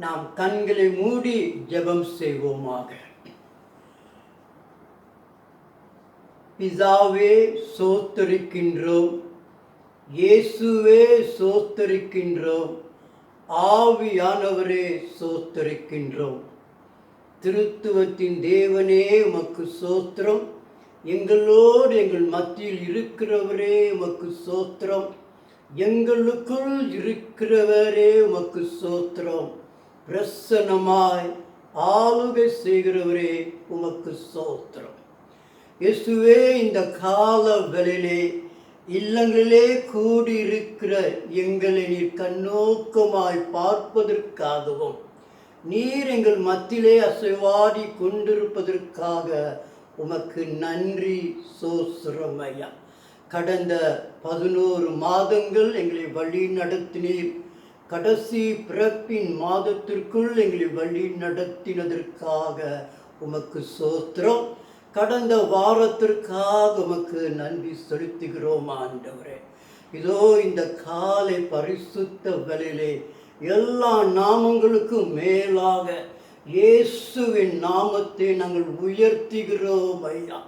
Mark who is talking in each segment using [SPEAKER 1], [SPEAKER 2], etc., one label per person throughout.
[SPEAKER 1] நாம் கண்களை மூடி ஜெபம் செய்வோமாக. பிதாவே சோத்தரிக்கின்றோம், இயேசுவே சோத்தரிக்கின்றோம், ஆவியானவரே சோத்தரிக்கின்றோம். திருத்துவத்தின் தேவனே உமக்கு சோத்திரம். எங்களோடு எங்கள் மத்தியில் இருக்கிறவரே உமக்கு சோத்திரம். எங்களுக்குள் இருக்கிறவரே உமக்கு சோத்திரம். பிரசன்னமாய் ஆளுகை செய்கிறவரே உமக்கு சோத்திரம். இயேசுவே, இந்த கால வேளையிலே இல்லங்களிலே கூடியிருக்கிற எங்களை நீர் கண்ணோக்கமாய் பார்ப்பதற்காகவும் நீர் எங்கள் மத்தியிலே அசைவாடி கொண்டிருப்பதற்காக உமக்கு நன்றி சோத்திரம் ஐயா. கடந்த 11 மாதங்கள் எங்களை வழி நடத்தினீர். கடைசி பிறப்பின் மாதத்திற்குள் எங்களை வழி நடத்தினதற்காக உமக்கு சோத்திரம். கடந்த வாரத்திற்காக உமக்கு நன்றி செலுத்துகிறோம் ஆண்டவரே. இதோ இந்த காலை பரிசுத்த வேளையிலே எல்லா நாமங்களுக்கும் மேலாக இயேசுவின் நாமத்தை நாங்கள் உயர்த்துகிறோம் ஐயா.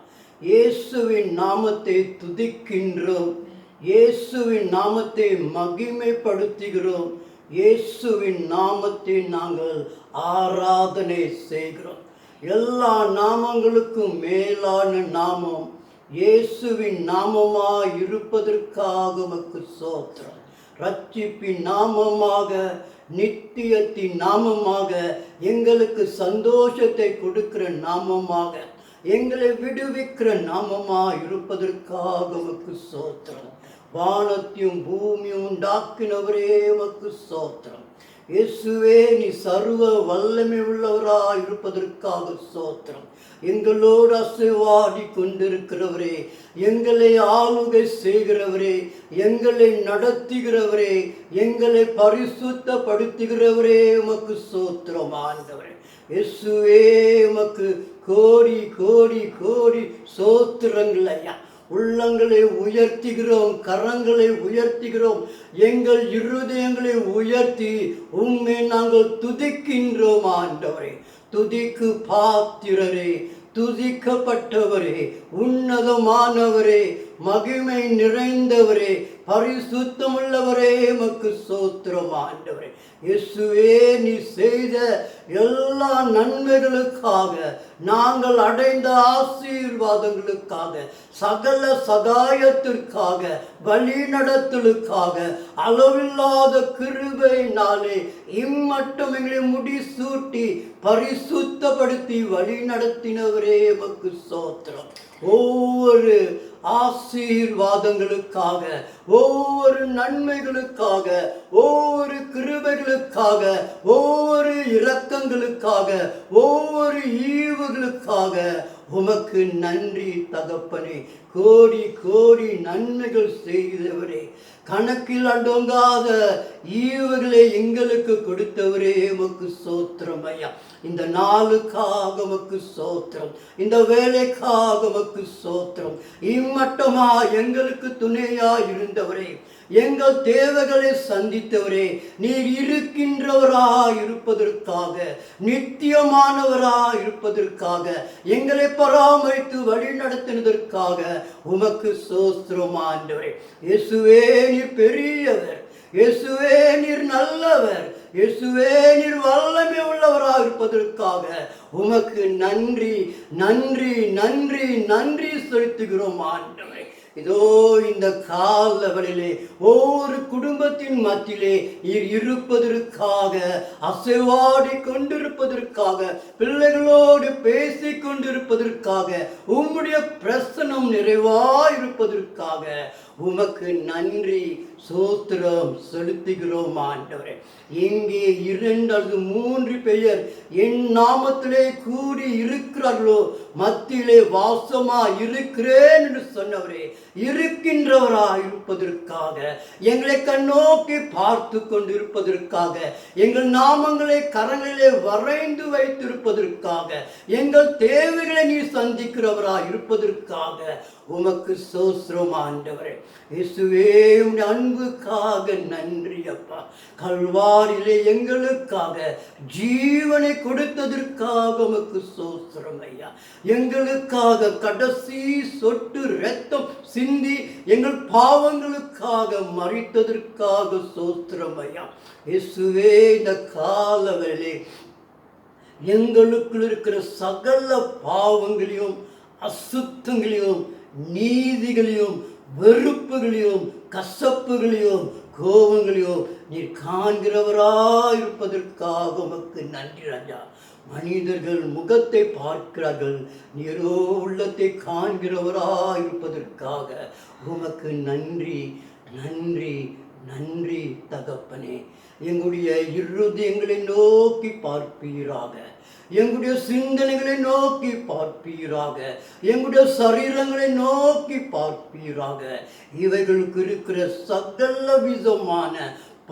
[SPEAKER 1] இயேசுவின் நாமத்தை துதிக்கின்றோம், இயேசுவின் நாமத்தை மகிமைப்படுத்துகிறோம், இயேசுவின் நாமத்தை நாங்கள் ஆராதனை செய்கிறோம். எல்லா நாமங்களுக்கும் மேலான நாமம் இயேசுவின் நாமமாய் இருப்பதற்காக உமக்கு சோத்திரம். ரட்சிப்பின் நாமமாக, நித்தியத்தின் நாமமாக, எங்களுக்கு சந்தோஷத்தை கொடுக்கிற நாமமாக, எங்களை விடுவிக்கிற நாமமாய் இருப்பதற்காக உமக்கு சோத்திரம். வானத்தையும் பூமியும் உண்டாக்கினவரே உமக்கு சோத்திரம். இயேசுவே, நீ சர்வ வல்லமை உள்ளவராய் இருப்பதற்காக சோத்திரம். எங்களோடு அசைவாடி கொண்டிருக்கிறவரே, எங்களை ஆளுகை செய்கிறவரே, எங்களை நடத்துகிறவரே, எங்களை பரிசுத்தப்படுத்துகிறவரே உமக்கு சோத்திரம் ஆண்டவரே. இயேசுவே, உமக்கு கோடி கோடி கோடி சோத்திரங்கள் ஐயா. உள்ளங்களை உயர்த்துகிறோம், கரங்களை உயர்த்துகிறோம், எங்கள் இருதயங்களை உயர்த்தி உம்மை நாங்கள் துதிக்கின்றோம் ஆண்டவரே. துதிக்கு பாத்திரரே, துதிக்கப்பட்டவரே, உன்னதமானவரே, மகிமை நிறைந்தவரே, பரிசுத்தமுள்ளவரே உமக்கு சோத்திரம் ஆண்டவரே. இயேசுவே, நீ செய்த எல்லா நன்மைகளுக்காக, நாங்கள் அடைந்த ஆசீர்வாதங்களுக்காக, சகல சகாயத்திற்காக, வழி நடத்தலுக்காக, அளவில்லாத கிருபையினாலே இம்மட்டும் எங்களை முடிசூட்டி பரிசுத்தப்படுத்தி வழி நடத்தினவரே உமக்கு சோத்திரம். ஒவ்வொரு ஆசீர்வாதங்களுக்காக, ஒவ்வொரு நன்மைகளுக்காக, ஒவ்வொரு கிருபைகளுக்காக, ஒவ்வொரு இரக்கங்களுக்காக, ஒவ்வொரு ஈவுகளுக்காக உமக்கு நன்றி தகப்பனே. கோடி கோடி நன்மைகள் செய்தவரே, கணக்கில் அடங்காத ஈவுகளை எங்களுக்கு கொடுத்தவரே உமக்கு சோத்திரம் ஐயா. இந்த நாளுக்காக உமக்கு சோத்திரம், இந்த வேலைக்காக உமக்கு சோத்திரம். இம்மட்டமா எங்களுக்கு துணையா இருந்தவரே, எங்கள் தேவைகளை சந்தித்தவரே, நீர் இருக்கின்றவராய் இருப்பதற்காக, நித்தியமானவராய் இருப்பதற்காக, எங்களை பராமரித்து வழி நடத்தினதற்காக உமக்கு சோத்திரம் ஆண்டவரே. இயேசுவே, நீர் பெரியவர், இயேசுவே நீர் நல்லவர், இயேசுவே நீர் வல்லமை உள்ளவராக இருப்பதற்காக உமக்கு நன்றி நன்றி நன்றி நன்றி செலுத்துகிறோம் ஆண்டவரே. இதோ இந்த காலவெளியிலே ஒவ்வொரு குடும்பத்தின் மத்தியிலே நீர் இருப்பதற்காக, அசைவாடி கொண்டிருப்பதற்காக, பிள்ளைகளோடு பேசி கொண்டிருப்பதற்காக, உம்முடைய பிரசனம் நிறைவாயிருப்பதற்காக உமக்கு நன்றி சோத்திரம் செலுத்துகிறோம் ஆண்டவரே. எங்கே 2 அல்லது 3 பேர் என் நாமத்திலே கூடி இருக்கிறார்களோ மத்தியிலே வாசமா இருக்கிறேன் என்று சொன்னவரே, இருக்கின்றவராய் இருப்பதற்காக, எங்களை கண்ணோக்கி பார்த்து கொண்டிருப்பதற்காக, எங்கள் நாமங்களை கரங்களிலே வரைந்து வைத்திருப்பதற்காக, எங்கள் தேவைகளை நீ சந்திக்கிறவராய் இருப்பதற்காக உமக்கு சோத்திரம் ஆண்டவரே. இயேசுவே, உம்முடைய அன்புக்காக நன்றி அப்பா. கல்வாரிலே எங்களுக்காக ஜீவனை கொடுத்ததற்காக உமக்கு ஸ்தோத்திரம் ஐயா. எங்களுக்காக கடைசி சொட்டு இரத்தம் சிந்தி எங்கள் பாவங்களுக்காக மரித்ததற்காக ஸ்தோத்திரம் ஐயா. இயேசுவே, இந்த காலவேளை எங்களுக்குள் இருக்கிற சகல பாவங்களையும் அசுத்தங்களையும் நீதிகளையும் வெறுப்புகளையும் கசப்புகளையும் கோபங்களையும் நீர் காண்கிறவராயிருப்பதற்காக உமக்கு நன்றி ராஜா. மனிதர்கள் முகத்தை பார்க்கிறார்கள், நீரோ உள்ளத்தை காண்கிறவராயிருப்பதற்காக உமக்கு நன்றி நன்றி நன்றி தகப்பனே. எங்களுடைய இருதயங்களை நோக்கி பார்ப்பீராக, எங்களுடைய சிந்தனைகளை நோக்கி பார்ப்பீராக, எங்களுடைய சரீரங்களை நோக்கி பார்ப்பீராக. இவைகளுக்கு இருக்கிற சகல விதமான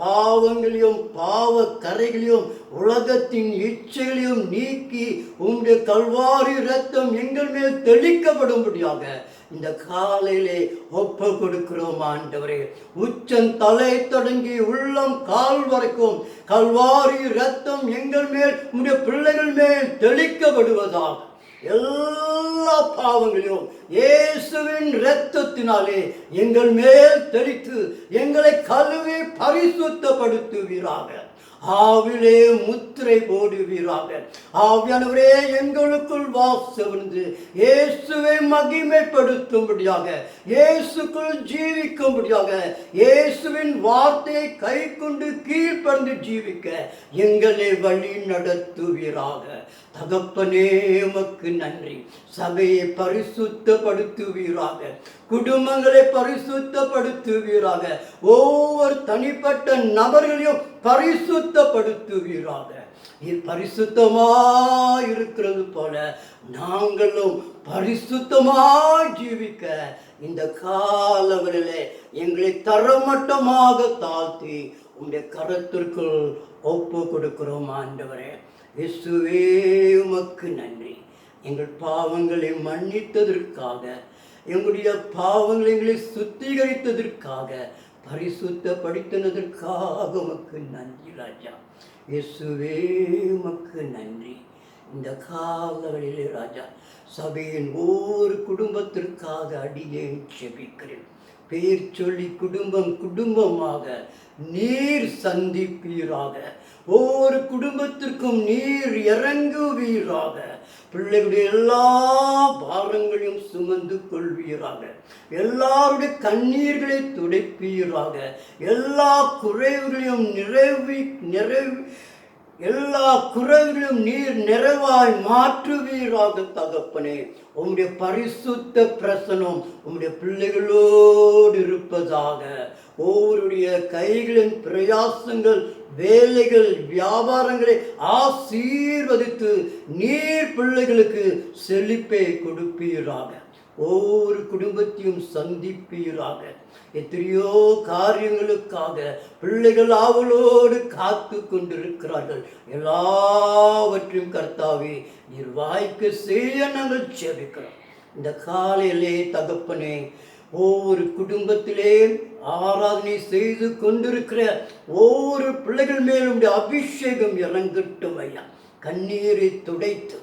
[SPEAKER 1] பாவங்களையும் பாவ கரைகளையும் உலகத்தின் இச்சைகளையும் நீக்கி உம்முடைய கல்வாரி இரத்தம் எங்கள் மேல் தெளிக்கப்படும்படியாக இந்த காலையிலே ஒப்பு கொடுக்கிறோம் ஆண்டவரே. உச்சன் தலை தொடங்கி உள்ளம் கால் வரைக்கும் கல்வாரி இரத்தம் எங்கள் மேல் உம்முடைய பிள்ளைகள் மேல் தெளிக்கப்படுவதாக. எல்லா பாவங்களையும் இயேசுவின் இரத்தத்தினாலே எங்கள் மேல் தெளித்து எங்களை கழுவி பரிசுத்தப்படுத்துவீராக. ஆவிலே முத்திரை போடுவீராக. ஆவியானவரே, எங்களுக்குள் வாசவந்து இயேசுவை மகிமைப்படுத்தும்படியாக, இயேசுக்குள் ஜீவிக்கும்படியாக, இயேசுவின் வார்த்தையை கை கொண்டு கீழ்ப்படிந்து ஜீவிக்க எங்களை வழி நடத்துவீராக. தகப்பனே, உமக்கு நன்றி. சபையை பரிசுத்தப்படுத்துவீராக, குடும்பங்களை பரிசுத்தப்படுத்துவீராக, ஒவ்வொரு தனிப்பட்ட நபர்களையும் பரிசுத்தப்படுத்துவீராக. பரிசுத்தமாய் இருக்கிறது போல நாங்களும் பரிசுத்தமாய் ஜீவிக்க இந்த காலங்களிலே எங்களை தரமட்டமாக தாழ்த்தி உங்களுடைய கரத்திற்குள் ஒப்பு கொடுக்கிறோம் ஆண்டவரே. இயேசுவே, உமக்கு நன்றி. எங்கள் பாவங்களை மன்னித்ததற்காக, எங்களுடைய பாவங்களை எங்களை சுத்திகரித்ததற்காக, பரிசுத்தப்படுத்தினதற்காக உமக்கு நன்றி ராஜா. இயேசுவே, உமக்கு நன்றி. இந்த காலங்களிலே ராஜா, சபையின் ஒவ்வொரு குடும்பத்திற்காக அடியேன் ஜெபிக்கிறேன். பேர் சொல்லி குடும்பம் குடும்பமாக நீர் சந்திப்பீராக. ஒவ்வொரு குடும்பத்திற்கும் நீர் இறங்குவீராக. பிள்ளைகளுடைய எல்லா பாரங்களையும் சுமந்து கொள்வீராக. எல்லாருடைய கண்ணீர்களை துடைப்பீராக. எல்லா குறைவுகளையும் எல்லா குறைகளையும் நீர் நிறைவாய் மாற்றுவீராக. தகப்பனே, உம்முடைய பரிசுத்த பிரசனம் உம்முடைய பிள்ளைகளோடு இருப்பதாக. ஒவ்வொருடைய கைகளின் பிரயாசங்கள், வேலைகள், வியாபாரங்களை ஆசீர்வதித்து நீர் பிள்ளைகளுக்கு செழிப்பை கொடுப்பீராக. ஒவ்வொரு குடும்பத்தையும் சந்திப்பீராக. எத்தனையோ காரியங்களுக்காக பிள்ளைகள் ஆவலோடு காத்து கொண்டிருக்கிறார்கள். எல்லாவற்றையும் கர்த்தாவே நீர் வாய்க்க செய்ய நாங்கள் ஜெபிக்கிறோம். இந்த காலையிலே தகப்பனே, ஒவ்வொரு குடும்பத்திலே ஆராதனை செய்து கொண்டிருக்கிற ஒவ்வொரு பிள்ளைகள் மேலும் அபிஷேகம் இறங்கட்டும் ஐயா. கண்ணீரை துடைத்து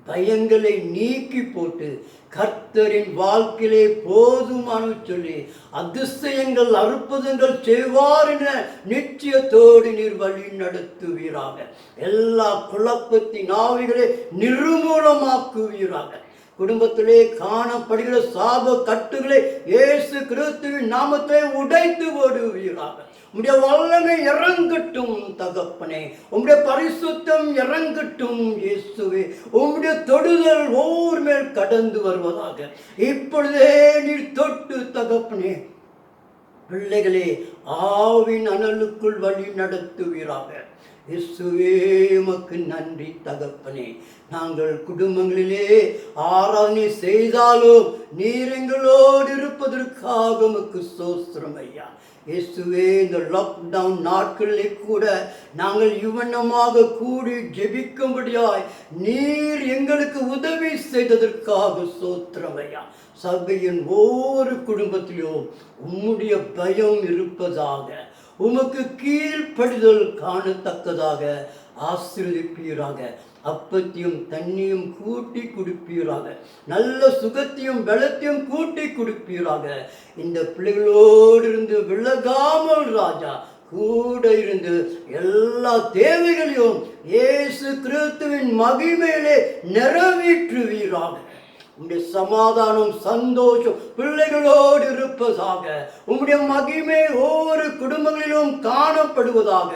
[SPEAKER 1] பயங்களை நீக்கி போட்டு கர்த்தரின் வாழ்க்கையிலே போதுமான சொல்லி அதிசயங்கள் அற்புதங்கள் செய்வார் என நிச்சயத்தோடு நீர் வழி நடத்துவீராக. எல்லா குழப்பத்தின் ஆவிகளை நிர்மூலமாக்குவீராக. குடும்பத்திலே காணப்படுகிற சாப கட்டுகளை இயேசு கிறிஸ்துவின் நாமத்தை உடைத்து போடுவீராக. உம்முடைய வல்லமை இறங்கட்டும் தகப்பனே. உம்முடைய பரிசுத்தம் இறங்கட்டும் இயேசுவே. உம்முடைய தொடுதல் ஒவ்வொரு மேல் கடந்து வருவதாக. இப்பொழுதே நீர் தொட்டு தகப்பனே பிள்ளைகளே ஆவின் அனலுக்குள் வழி நடத்துவீராக. இயேசுவே, உமக்கு நன்றி தகப்பனே. நாங்கள் குடும்பங்களிலே ஆராதனை செய்தாலும் நீர் எங்களோடு இருப்பதற்காக உமக்கு ஸ்தோத்திரம் ஐயா. இயேசுவே, இந்த லாக்டவுன் நாட்களிலே கூட நாங்கள் இவ்வண்ணமாக கூடி ஜெபிக்கும்படியாய் நீர் எங்களுக்கு உதவி செய்ததற்காக ஸ்தோத்திரம் ஐயா. சபையின் ஒவ்வொரு குடும்பத்திலும் உம்முடைய பயம் இருப்பதாக, உமக்கு கீழ்ப்படிதல் காணத்தக்கதாக ஆசீர்வதிப்பீராக. அப்பத்தையும் தண்ணியும் கூட்டி கொடுப்பீராக. நல்ல சுகத்தையும் பலத்தையும் கூட்டி கொடுப்பீராக. இந்த பிள்ளைகளோடு இருந்து விலகாமல் ராஜா கூட இருந்து எல்லா தேவைகளையும் இயேசு கிறிஸ்துவின் மகிமையிலே நிறைவேற்றுவீராக. உம்முடைய சமாதானம் சந்தோஷம் பிள்ளைகளோடு இருப்பதாக. உம்முடைய மகிமை ஒவ்வொரு குடும்பங்களிலும் காணப்படுவதாக.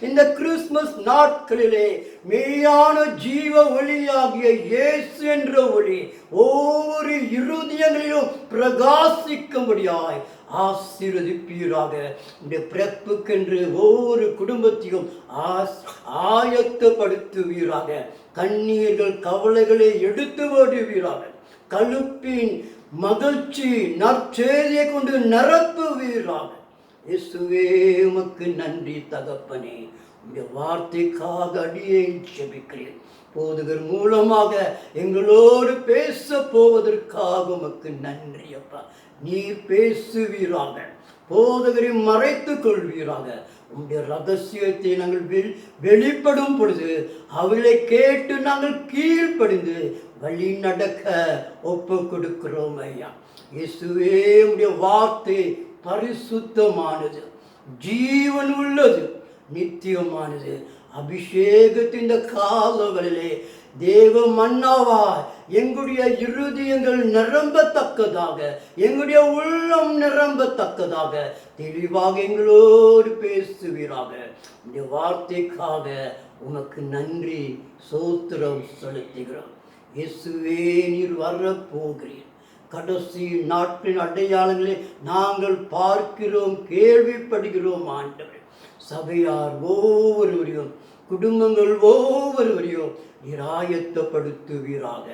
[SPEAKER 1] இந்த கிறிஸ்துமஸ் நாட்களிலே மெய்யான ஜீவ ஒளியாகிய இயேசு என்ற ஒளி ஒவ்வொரு இருதயங்களிலும் பிரகாசிக்கும்படியாய் ஆசீர்வதிப்பீராக. இந்த பிறப்புக்கென்று ஒவ்வொரு குடும்பத்தையும் ஆயத்தப்படுத்துவீராக. கண்ணீர்கள் கவலைகளை எடுத்து ஓடுவீராக. கழுப்பின் மகிழ்ச்சி நற்செய்தியை கொண்டு நிரப்புவீராக. இயேசுவே, உமக்கு நன்றி தகப்பனே. இந்த வார்த்தைக்காக அடியேன் ஜெபிக்கிறேன். போதகர் மூலமாக எங்களோடு பேச போவதற்காக உமக்கு நன்றி அப்பா. நீர் பேசுவீராக, போதகரை மறைத்துக் கொள்வீராக. உம்முடைய ரகசியத்தை நாங்கள் வெளிப்படும் பொழுது அவளை கேட்டு நாங்கள் கீழ்ப்படிந்து வழி நடக்க ஒப்பு கொடுக்கிறோம் ஐயா. இயேசுவே, உம்முடைய வார்த்தை பரிசுத்தமானது, ஜீவன் உள்ளது, நித்தியமானது. அபிஷேகத்தின் காலங்களிலே தேவ மன்னாவாய் எங்களுடைய இருதயங்கள் நிரம்பத்தக்கதாக, எங்களுடைய உள்ளம் நிரம்பத்தக்கதாக தெளிவாக எங்களோடு பேசுவீராக. இந்த வார்த்தைக்காக உனக்கு நன்றி ஸ்தோத்திரம் செலுத்துகிறோம். இயேசுவே, நீர் வரப்போகிறீர். கடைசி நாட்களின் அடையாளங்களை நாங்கள் பார்க்கிறோம், கேள்விப்படுகிறோம் ஆண்டவர். சபையார் ஒவ்வொருவரையும், குடும்பங்கள் ஒவ்வொருவரையும் நீர் ஆயத்தப்படுத்துவீராக.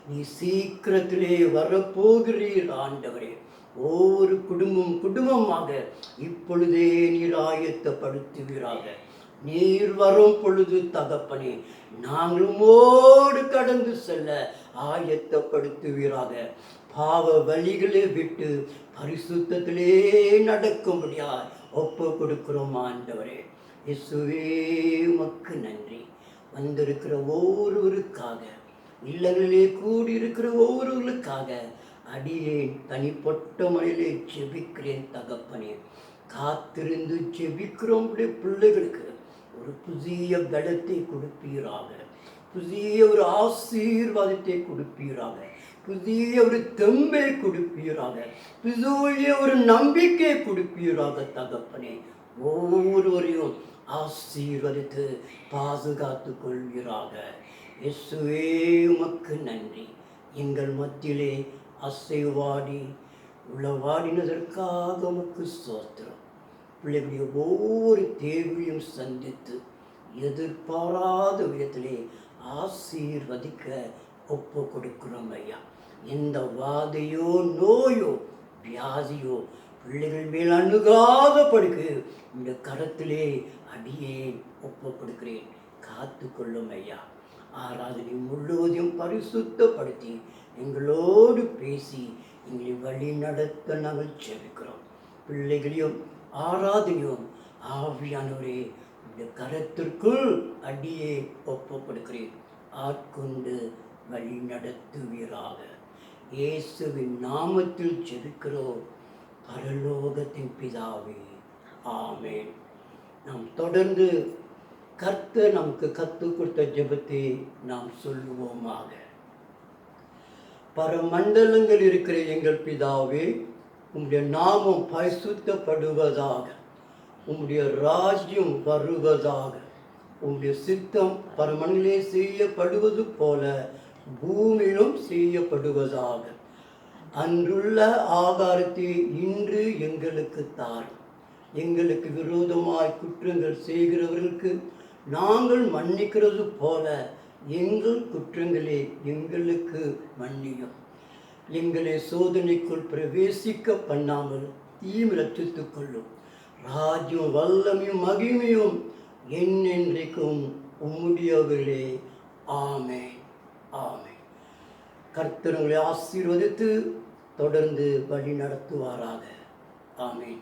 [SPEAKER 1] நீ சீக்கிரத்திலே வரப்போகிறீர் ஆண்டவரே. ஒவ்வொரு குடும்பமாக இப்பொழுதே நீர் ஆயத்தப்படுத்துவீராக. நீர் வரும் பொழுது தகப்பனே நாங்களும் ஓடு கடந்து செல்ல ஆயத்தப்படுத்துவீராக. பாவ வழிகளை விட்டு பரிசுத்தத்திலே நடக்கும்படியாய் ஒப்பு கொடுக்கிறோம் ஆண்டவரே. இயேசுவே, உமக்கு நன்றி. வந்திருக்கிற ஒவ்வொருவருக்காக, இல்லங்களிலே கூடியிருக்கிற ஒவ்வொருவர்களுக்காக அடியேன் தனிப்பட்ட முறையிலே ஜெபிக்கிறேன் தகப்பனே. காத்திருந்து ஜெபிக்கிறோம் பிள்ளைகளுக்கு ஒரு புதிய பலத்தை கொடுப்பீராக, புதிய ஒரு ஆசீர்வாதத்தை கொடுப்பீராக, புதிய ஒரு தெம்பை கொடுப்பீராக, புதிய ஒரு நம்பிக்கை கொடுப்பீராக தகப்பனே. ஒவ்வொருவரையும் ஆசீர்வதித்து பாதுகாத்து கொள்வீராக. இயேசுவே, உமக்கு நன்றி. எங்கள் மத்தியிலே அசைவாடி உளவாடினதற்காக உமக்கு ஸ்தோத்திரம். பிள்ளைகளுடைய ஒவ்வொரு தேவையும் சந்தித்து எதிர்பாராத விதத்திலே ஆசீர்வதிக்க ஒப்பு கொடுக்கிறோம் ஐயா. எந்த வாதையோ நோயோ வியாதியோ பிள்ளைகள் மேல் அணுகாத படுக்கு இந்த கரத்திலே அடியேன் ஒப்பு கொடுக்கிறேன். காத்து கொள்ளும் ஐயா. ஆராதனை முழுவதையும் பரிசுத்தப்படுத்தி எங்களோடு பேசி எங்களை வழி நடத்த நாங்கள் ஜெபிக்கிறோம். பிள்ளைகளையும் ஆராதனையும் ஆவியானவரே இந்த கரத்திற்குள் அடியே ஒப்பு கொடுக்கிறேன். ஆட்கொண்டு வழி நடத்துவீராக. இயேசுவின் நாமத்தில் ஜெபிக்கிறோம் பரலோகத்தின் பிதாவே, ஆமென். நாம் தொடர்ந்து கர்த்தர் நமக்கு கற்றுக் கொடுத்த ஜெபத்தை நாம் சொல்லுவோமாக. பரமண்டலங்கள் இருக்கிற எங்கள் பிதாவே, உம்முடைய நாமம் பரிசுத்தப்படுவதாக, உம்முடைய ராஜ்யம் வருவதாக, உம்முடைய சித்தம் பரமண்டலே செய்யப்படுவது போல பூமியிலும் செய்யப்படுவதாக. அன்றுள்ள ஆகாரத்தை இன்று எங்களுக்கு தார். எங்களுக்கு விரோதமாய் குற்றங்கள் செய்கிறவர்களுக்கு நாங்கள் மன்னிக்கிறது போல எங்கள் குற்றங்களே எங்களுக்கு மன்னியும். எங்களை சோதனைக்குள் பிரவேசிக்க பண்ணாமல் தீமை ரட்சித்துக் கொள்ளும். ராஜ்யம் வல்லமையும் மகிமையும் என்னென்றைக்கும் உம்முடையவர்களே. ஆமென், ஆமென். கர்த்தர் உங்களை ஆசீர்வதித்து தொடர்ந்து வழி நடத்துவாராக. ஆமென்.